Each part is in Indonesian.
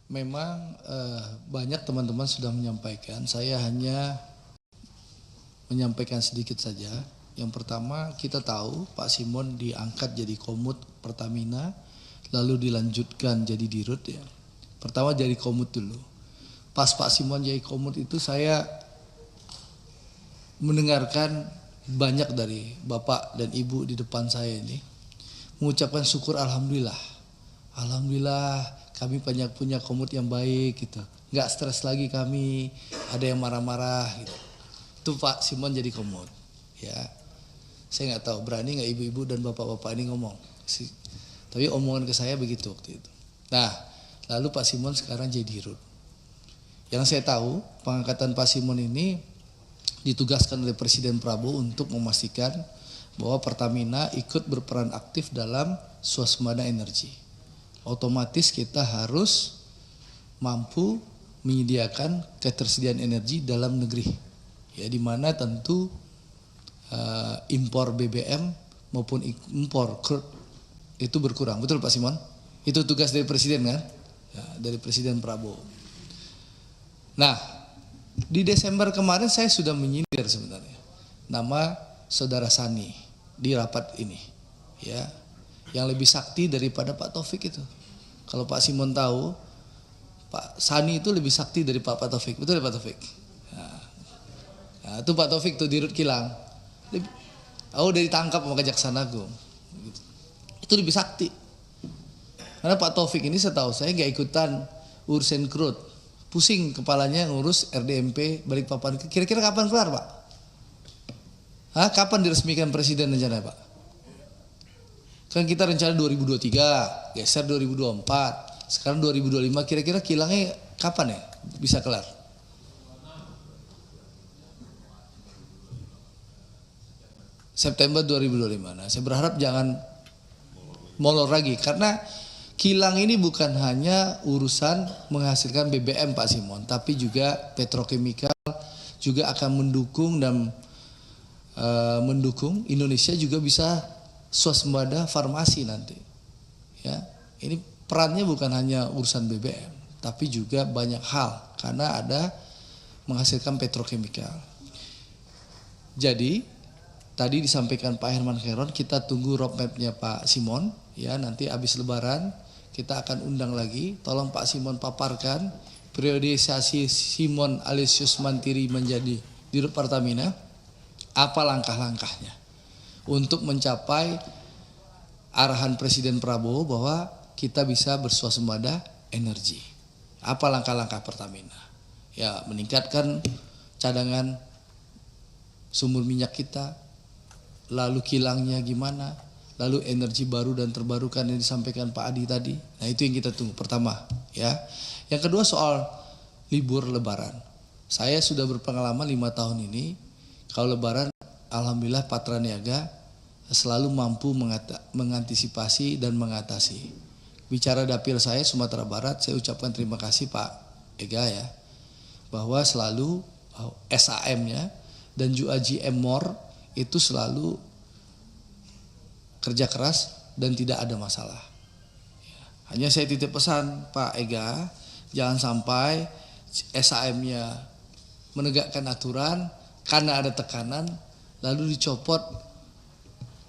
Memang banyak teman-teman sudah menyampaikan, saya hanya menyampaikan sedikit saja. Yang pertama, kita tahu Pak Simon diangkat jadi Komut Pertamina, lalu dilanjutkan jadi Dirut ya. Pertama jadi Komut dulu. Pas Pak Simon jadi Komut itu saya mendengarkan banyak dari Bapak dan Ibu di depan saya ini mengucapkan syukur alhamdulillah. Alhamdulillah kami banyak punya Komut yang baik gitu. Nggak stres lagi kami, ada yang marah-marah gitu. Itu Pak Simon jadi Komut. Ya. Saya nggak tahu berani nggak ibu-ibu dan bapak-bapak ini ngomong. Tapi omongan ke saya begitu waktu itu. Nah, lalu Pak Simon sekarang jadi Dirut. Yang saya tahu pengangkatan Pak Simon ini ditugaskan oleh Presiden Prabowo untuk memastikan bahwa Pertamina ikut berperan aktif dalam swasembada energi. Otomatis kita harus mampu menyediakan ketersediaan energi dalam negeri. Ya, di mana tentu impor BBM maupun impor crude itu berkurang. Betul Pak Simon? Itu tugas dari Presiden kan? Ya, dari Presiden Prabowo. Nah, di Desember kemarin saya sudah menyindir sebenarnya nama Saudara Sani di rapat ini. Ya, yang lebih sakti daripada Pak Taufik itu. Kalau Pak Simon tahu, Pak Sani itu lebih sakti dari Pak Taufik. Betul ya Pak Taufik? Nah, itu Pak Taufik tuh Dirut Kilang. Udah ditangkap sama Kejaksaan Agung. Itu lebih sakti. Karena Pak Taufik ini setahu saya nggak ikutan urusan crude. Pusing kepalanya ngurus RDMP Balikpapan. Kira-kira kapan kelar Pak? Kapan diresmikan Presiden rencana Pak? Kan kita rencana 2023, geser 2024, sekarang 2025. Kira-kira kilangnya kapan ya bisa kelar? September 2025. Nah, saya berharap jangan molor lagi karena kilang ini bukan hanya urusan menghasilkan BBM Pak Simon, tapi juga petrokimikal juga akan mendukung dan mendukung Indonesia juga bisa swasembada farmasi nanti. Ya, ini perannya bukan hanya urusan BBM, tapi juga banyak hal karena ada menghasilkan petrokimikal. Jadi tadi disampaikan Pak Herman Khairot, kita tunggu roadmap-nya Pak Simon. Ya, nanti habis Lebaran kita akan undang lagi. Tolong Pak Simon paparkan priorisasi Simon Alesius Mantiri menjadi Dirut Pertamina. Apa langkah-langkahnya untuk mencapai arahan Presiden Prabowo bahwa kita bisa berswasembada energi. Apa langkah-langkah Pertamina? Ya, meningkatkan cadangan sumber minyak kita. Lalu kilangnya gimana, lalu energi baru dan terbarukan yang disampaikan Pak Adi tadi. Nah, itu yang kita tunggu pertama ya. Yang kedua soal libur Lebaran. Saya sudah berpengalaman 5 tahun ini, kalau Lebaran alhamdulillah Patra Niaga selalu mampu mengantisipasi dan mengatasi. Bicara dapil saya Sumatera Barat, saya ucapkan terima kasih Pak Ega ya, bahwa selalu SAM-nya dan juga GM-MOR itu selalu kerja keras dan tidak ada masalah. Hanya saya titip pesan Pak Ega, jangan sampai SAM-nya menegakkan aturan karena ada tekanan lalu dicopot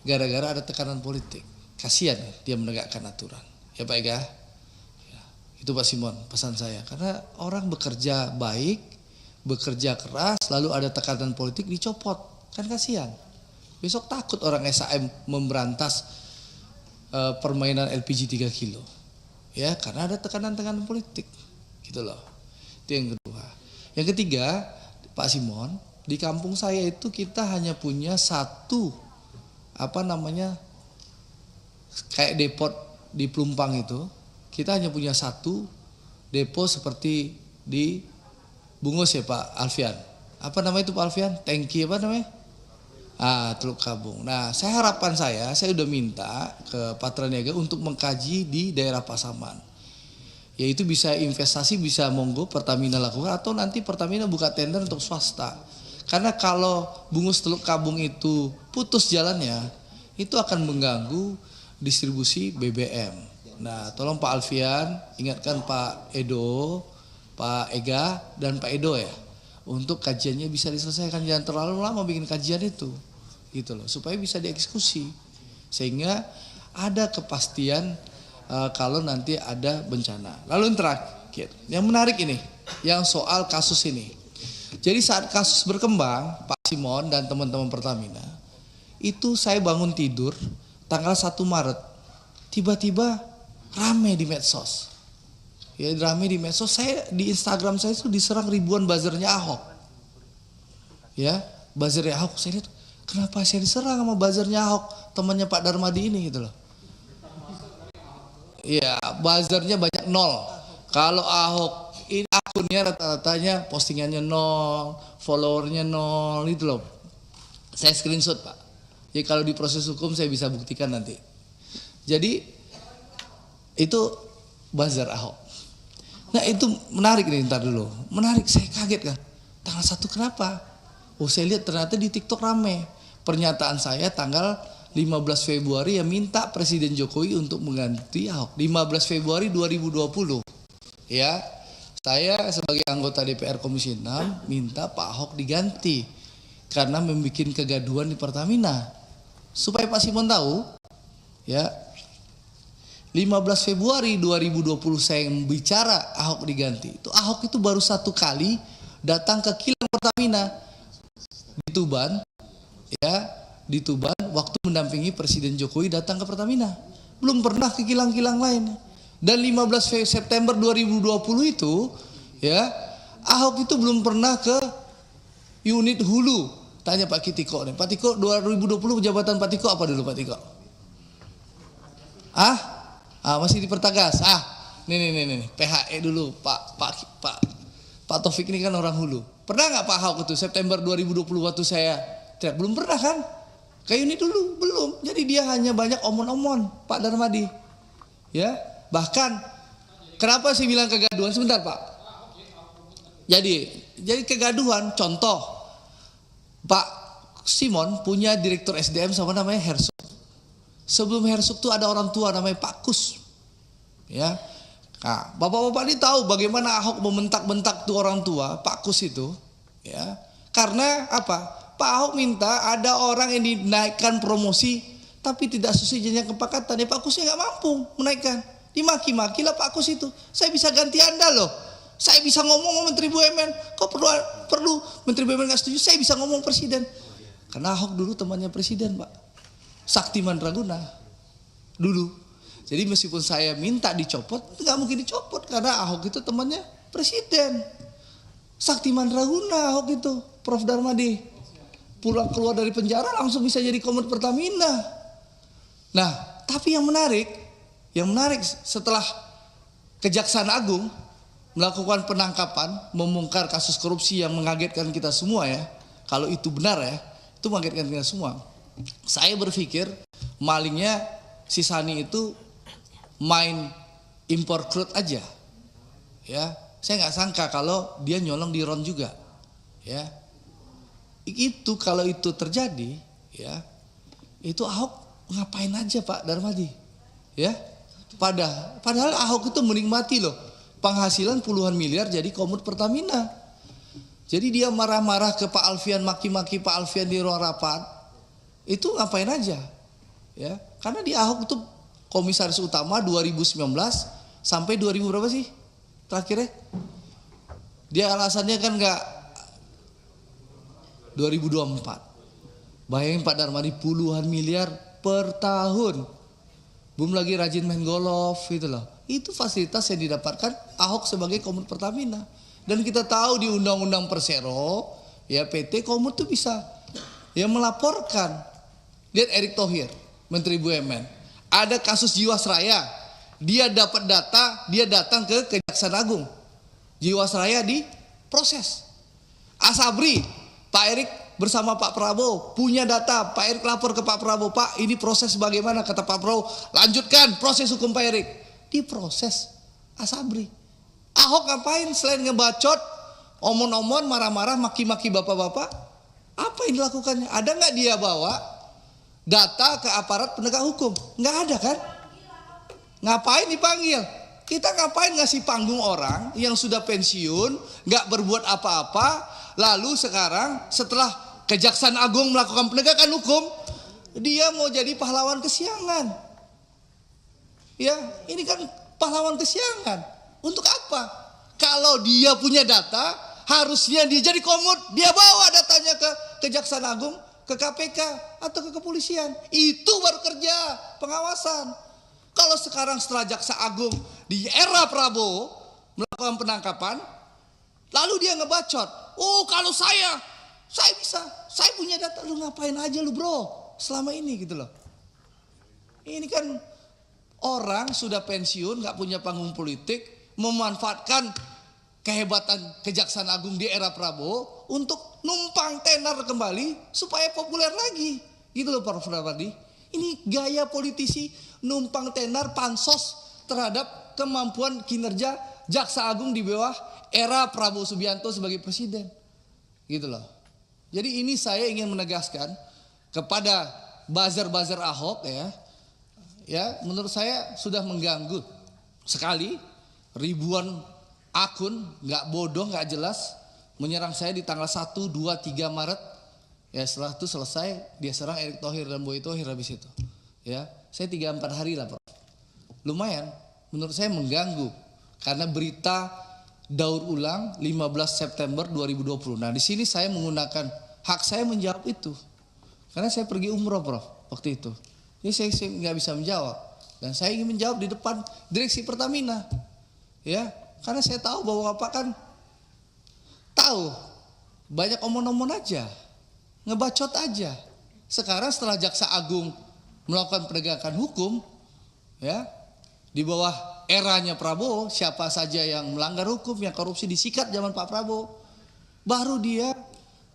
gara-gara ada tekanan politik. Kasihan dia menegakkan aturan. Ya Pak Ega. Ya, itu Pak Simon pesan saya. Karena orang bekerja baik, bekerja keras lalu ada tekanan politik dicopot. Kan kasihan. Besok takut orang SAM memberantas permainan LPG 3 kilo. Ya, karena ada tekanan-tekanan politik. Gitu loh. Itu yang kedua. Yang ketiga, Pak Simon, di kampung saya itu kita hanya punya satu kayak depot di Pelumpang itu. Kita hanya punya satu depo seperti di Bungus ya Pak Alfian. Apa namanya itu Pak Alfian? Tangki apa namanya? Teluk Kabung. Nah, harapan saya udah minta ke Patra Niaga untuk mengkaji di daerah Pasaman. Yaitu bisa investasi, bisa monggo Pertamina lakukan atau nanti Pertamina buka tender untuk swasta. Karena kalau Bungus Teluk Kabung itu putus jalannya, itu akan mengganggu distribusi BBM. Nah, tolong Pak Alfian ingatkan Pak Edo, Pak Ega dan Pak Edo ya, untuk kajiannya bisa diselesaikan, jangan terlalu lama bikin kajian itu, gitu loh, supaya bisa dieksekusi, sehingga ada kepastian kalau nanti ada bencana. Lalu yang terakhir, yang menarik ini, yang soal kasus ini. Jadi saat kasus berkembang, Pak Simon dan teman-teman Pertamina, itu saya bangun tidur tanggal 1 Maret, tiba-tiba rame di medsos. Ya, rame di medsos. Saya di Instagram saya itu diserang ribuan buzzernya Ahok. Ya, buzzernya Ahok. Saya lihat, kenapa saya diserang sama buzzernya Ahok, temannya Pak Darmadi ini gitu loh. Iya, buzzernya banyak 0. Kalau Ahok ini akunnya rata-ratanya postingannya 0, followernya 0 itu loh. Saya screenshot Pak. Jadi kalau di proses hukum saya bisa buktikan nanti. Jadi itu buzzer Ahok. Nah itu menarik nih, ntar dulu. Menarik, saya kaget kan. Tanggal 1 kenapa? Oh saya lihat ternyata di TikTok rame. Pernyataan saya tanggal 15 Februari yang minta Presiden Jokowi untuk mengganti Ahok. 15 Februari 2020. Ya, saya sebagai anggota DPR Komisi 6 minta Pak Ahok diganti. Karena membuat kegaduhan di Pertamina. Supaya Pak Simon tahu, ya, 15 Februari 2020 saya bicara Ahok diganti. Itu Ahok itu baru 1 kali datang ke kilang Pertamina di Tuban, ya, di Tuban waktu mendampingi Presiden Jokowi datang ke Pertamina. Belum pernah ke kilang-kilang lain. Dan 15 September 2020 itu, ya, Ahok itu belum pernah ke unit hulu. Tanya Pak Kitiko nih. Pak Tiko 2020 jabatan Pak Tiko apa dulu Pak Tiko? Masih di Pertagas. Nih. PHE dulu Pak Taufik ini kan orang hulu. Pernah nggak Pak Ahok itu September 2020 waktu saya teriak? Belum pernah kan? Kayak ini dulu belum. Jadi dia hanya banyak omon-omon Pak Darmadi. Ya, bahkan kenapa sih bilang kegaduhan? Sebentar Pak. Jadi kegaduhan. Contoh, Pak Simon punya direktur SDM sama namanya Hersuk. Sebelum Hersuk tuh ada orang tua namanya Pak Kus. Ya. Nah, bapak-bapak ini tahu bagaimana Ahok membentak-bentak tuh orang tua, Pak Kus itu, ya. Karena apa? Pak Ahok minta ada orang yang dinaikkan promosi tapi tidak sesuai jenjang kepangkatan. Ya Pak Kusnya nggak mampu menaikkan. Dimaki-makilah Pak Kus itu. Saya bisa ganti Anda loh. Saya bisa ngomong sama Menteri BUMN. Kok perlu Menteri BUMN nggak setuju? Saya bisa ngomong Presiden. Karena Ahok dulu temannya Presiden, Pak. Saktiman Raguna dulu. Jadi meskipun saya minta dicopot, nggak mungkin dicopot karena Ahok itu temannya Presiden. Saktiman Raguna Ahok itu, Prof Darmadi. Pulang keluar dari penjara langsung bisa jadi Komet Pertamina. Nah, tapi yang menarik setelah Kejaksaan Agung melakukan penangkapan, membongkar kasus korupsi yang mengagetkan kita semua ya. Kalau itu benar ya, itu mengagetkan kita semua. Saya berpikir malingnya si Sani itu main impor crude aja, ya. Saya nggak sangka kalau dia nyolong di RON juga, ya. Itu kalau itu terjadi, ya, itu Ahok ngapain aja Pak Darmadi, ya. Padahal Ahok itu menikmati loh penghasilan puluhan miliar jadi Komet Pertamina. Jadi dia marah-marah ke Pak Alfian, maki-maki Pak Alfian di ruang rapat. Itu ngapain aja, ya? Karena di Ahok itu komisaris utama 2019 sampai 2000 berapa sih terakhirnya? Dia alasannya kan nggak 2024. Bayangin Pak Darmadi puluhan miliar per tahun, belum lagi rajin main golf gitu loh. Itu fasilitas yang didapatkan Ahok sebagai Komet Pertamina. Dan kita tahu di Undang-Undang Persero, ya PT Komet tuh bisa ya melaporkan. Lihat Erick Thohir, Menteri BUMN. Ada kasus Jiwasraya. Dia dapat data, dia datang ke Kejaksaan Agung. Jiwasraya diproses. Asabri, Pak Erick bersama Pak Prabowo punya data. Pak Erick lapor ke Pak Prabowo, Pak ini proses bagaimana? Kata Pak Prabowo, lanjutkan proses hukum Pak Erick. Diproses Asabri. Ahok ngapain selain ngebacot, omon-omon, marah-marah, maki-maki bapak-bapak? Apa yang dilakukannya? Ada nggak dia bawa data ke aparat penegak hukum? Nggak ada kan? Ngapain dipanggil? Kita ngapain ngasih panggung orang yang sudah pensiun, nggak berbuat apa-apa, lalu sekarang setelah Kejaksaan Agung melakukan penegakan hukum, dia mau jadi pahlawan kesiangan. Ya, ini kan pahlawan kesiangan. Untuk apa? Kalau dia punya data, harusnya dia jadi komut, dia bawa datanya ke Kejaksaan Agung, ke KPK atau ke kepolisian. Itu baru kerja pengawasan. Kalau sekarang setelah Jaksa Agung di era Prabowo melakukan penangkapan, lalu dia ngebacot. Oh, kalau saya bisa, saya punya data. Lu ngapain aja lu bro selama ini gitu loh. Ini kan orang sudah pensiun, gak punya panggung politik, memanfaatkan kehebatan Kejaksaan Agung di era Prabowo untuk numpang tenar kembali supaya populer lagi. Gitu loh Pak Fadli. Ini gaya politisi numpang tenar pansos terhadap kemampuan kinerja Jaksa Agung di bawah era Prabowo Subianto sebagai presiden. Gitu loh. Jadi ini saya ingin menegaskan kepada buzzer-buzzer Ahok ya menurut saya sudah mengganggu sekali. Ribuan akun nggak bodoh, nggak jelas menyerang saya di tanggal 1, 2, 3 Maret. Ya setelah itu selesai dia serang Erick Thohir dan Boy Thohir habis itu. Ya, saya 3-4 hari lah Prof. Lumayan menurut saya mengganggu karena berita daur ulang 15 September 2020. Nah, di sini saya menggunakan hak saya menjawab itu. Karena saya pergi umroh Prof waktu itu. Jadi saya nggak bisa menjawab dan saya ingin menjawab di depan direksi Pertamina. Ya, karena saya tahu bahwa Bapak kan tahu banyak omong-omong aja, ngebacot aja. Sekarang setelah Jaksa Agung melakukan penegakan hukum, ya di bawah eranya Prabowo, siapa saja yang melanggar hukum, yang korupsi disikat zaman Pak Prabowo, baru dia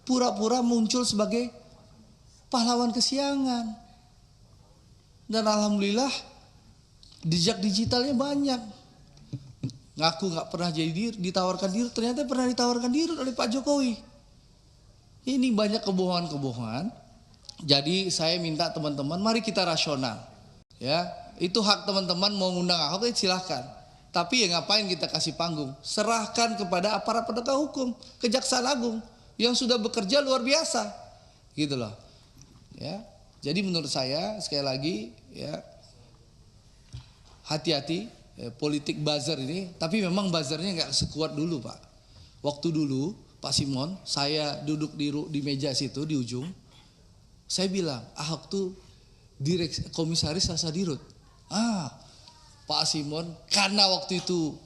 pura-pura muncul sebagai pahlawan kesiangan. Dan alhamdulillah jejak digitalnya banyak. Ngaku nggak pernah jadi ditawarkan dirut, ternyata pernah ditawarkan dirut oleh Pak Jokowi. Ini banyak kebohongan-kebohongan. Jadi saya minta teman-teman, mari kita rasional. Ya, itu hak teman-teman mau ngundang Ahok silahkan. Tapi ya ngapain kita kasih panggung? Serahkan kepada aparat penegak hukum, Kejaksaan Agung yang sudah bekerja luar biasa, gitu loh. Ya, jadi menurut saya sekali lagi ya hati-hati. Politik buzzer ini, tapi memang buzzernya nggak sekuat dulu Pak. Waktu dulu Pak Simon, saya duduk di meja situ di ujung, saya bilang Ahok tuh komisaris Rasa Dirut. Pak Simon, karena waktu itu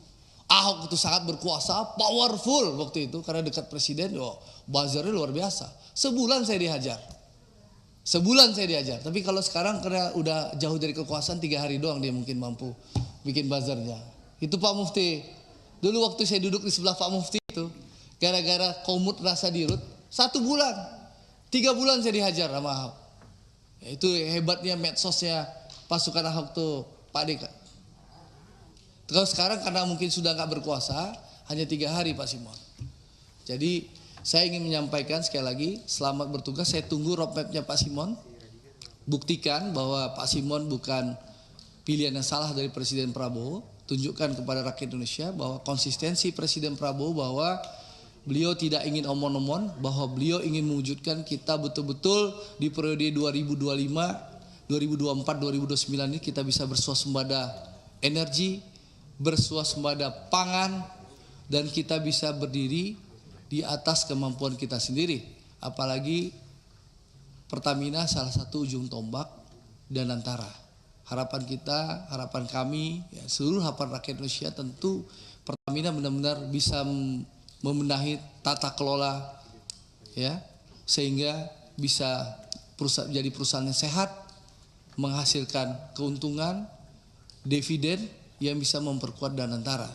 Ahok itu sangat berkuasa, powerful waktu itu karena dekat presiden, buzzernya luar biasa. Sebulan saya dihajar. Tapi kalau sekarang karena udah jauh dari kekuasaan 3 hari doang dia mungkin mampu bikin buzzernya. Itu Pak Mufti. Dulu waktu saya duduk di sebelah Pak Mufti itu, gara-gara komut Rasa Dirut, 1 bulan, 3 bulan saya dihajar sama Ahok. Ya, itu hebatnya medsosnya pasukan Ahok tuh Pak Deka. Kalau sekarang karena mungkin sudah nggak berkuasa, hanya 3 hari Pak Simon. Jadi saya ingin menyampaikan sekali lagi, selamat bertugas. Saya tunggu roadmapnya Pak Simon. Buktikan bahwa Pak Simon bukan pilihan yang salah dari Presiden Prabowo. Tunjukkan kepada rakyat Indonesia bahwa konsistensi Presiden Prabowo bahwa beliau tidak ingin omon-omon, bahwa beliau ingin mewujudkan kita betul-betul di periode 2025, 2024, 2029 ini kita bisa bersuasembada energi, bersuasembada pangan, dan kita bisa berdiri di atas kemampuan kita sendiri. Apalagi Pertamina salah satu ujung tombak dan antara. Harapan kita, harapan kami, ya, seluruh harapan rakyat Indonesia tentu Pertamina benar-benar bisa membenahi tata kelola, ya, sehingga bisa jadi perusahaan yang sehat, menghasilkan keuntungan, dividen yang bisa memperkuat Danantara.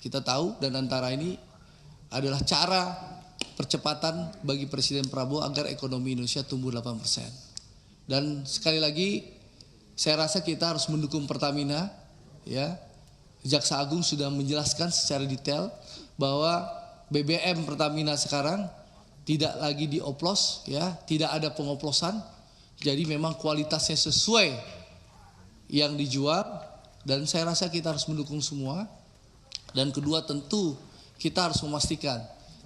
Kita tahu Danantara ini adalah cara percepatan bagi Presiden Prabowo agar ekonomi Indonesia tumbuh 8%. Dan sekali lagi saya rasa kita harus mendukung Pertamina, ya. Jaksa Agung sudah menjelaskan secara detail bahwa BBM Pertamina sekarang tidak lagi dioplos, ya, tidak ada pengoplosan. Jadi memang kualitasnya sesuai yang dijual Dan saya rasa kita harus mendukung semua. Dan kedua tentu kita harus memastikan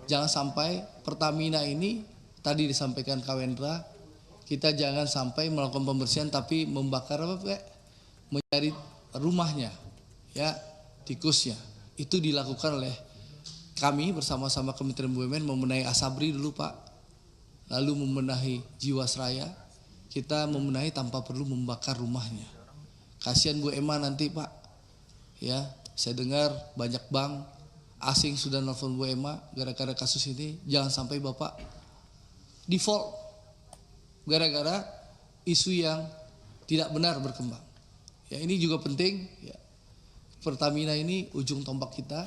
jangan sampai Pertamina ini tadi disampaikan Kak Wendra, kita jangan sampai melakukan pembersihan tapi membakar mencari rumahnya, ya, tikusnya. Itu dilakukan oleh kami bersama-sama Kementerian BUMN membenahi Asabri dulu Pak, lalu membenahi Jiwasraya, kita membenahi tanpa perlu membakar rumahnya. Kasihan Bu Emma nanti Pak, ya, saya dengar banyak bank asing sudah nelfon Bu Emma gara-gara kasus ini, jangan sampai Bapak default gara-gara isu yang tidak benar berkembang. Ya, ini juga penting, ya. Pertamina ini ujung tombak kita.